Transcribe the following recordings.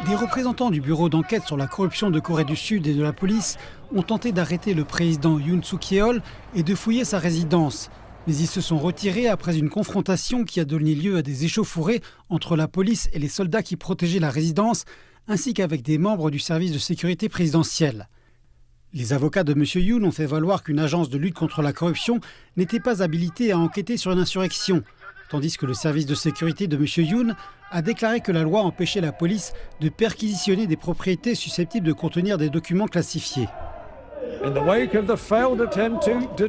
Des représentants du bureau d'enquête sur la corruption de Corée du Sud et de la police ont tenté d'arrêter le président Yoon Suk-yeol et de fouiller sa résidence. Mais ils se sont retirés après une confrontation qui a donné lieu à des échauffourées entre la police et les soldats qui protégeaient la résidence, ainsi qu'avec des membres du service de sécurité présidentiel. Les avocats de M. Yoon ont fait valoir qu'une agence de lutte contre la corruption n'était pas habilitée à enquêter sur une insurrection, tandis que le service de sécurité de M. Yoon a déclaré que la loi empêchait la police de perquisitionner des propriétés susceptibles de contenir des documents classifiés.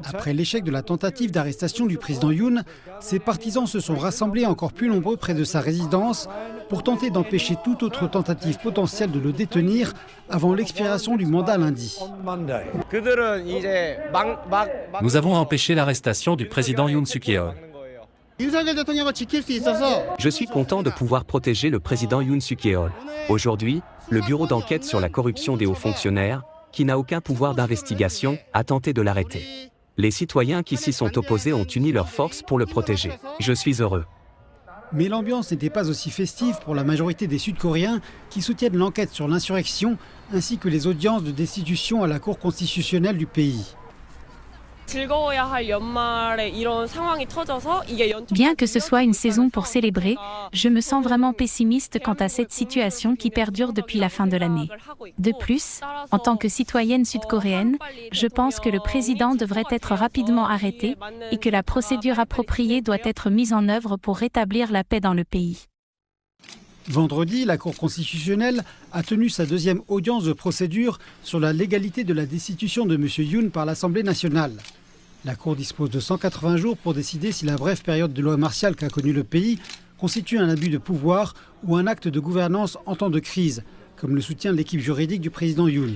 Après l'échec de la tentative d'arrestation du président Yoon, ses partisans se sont rassemblés encore plus nombreux près de sa résidence pour tenter d'empêcher toute autre tentative potentielle de le détenir avant l'expiration du mandat lundi. Nous avons empêché l'arrestation du président Yoon Suk-yeol. Je suis content de pouvoir protéger le président Yoon Suk-yeol. Aujourd'hui, le bureau d'enquête sur la corruption des hauts fonctionnaires, qui n'a aucun pouvoir d'investigation, a tenté de l'arrêter. Les citoyens qui s'y sont opposés ont uni leurs forces pour le protéger. Je suis heureux. Mais l'ambiance n'était pas aussi festive pour la majorité des Sud-Coréens qui soutiennent l'enquête sur l'insurrection ainsi que les audiences de destitution à la Cour constitutionnelle du pays. Bien que ce soit une saison pour célébrer, je me sens vraiment pessimiste quant à cette situation qui perdure depuis la fin de l'année. De plus, en tant que citoyenne sud-coréenne, je pense que le président devrait être rapidement arrêté et que la procédure appropriée doit être mise en œuvre pour rétablir la paix dans le pays. Vendredi, la Cour constitutionnelle a tenu sa deuxième audience de procédure sur la légalité de la destitution de M. Yoon par l'Assemblée nationale. La Cour dispose de 180 jours pour décider si la brève période de loi martiale qu'a connue le pays constitue un abus de pouvoir ou un acte de gouvernance en temps de crise, comme le soutient l'équipe juridique du président Yoon.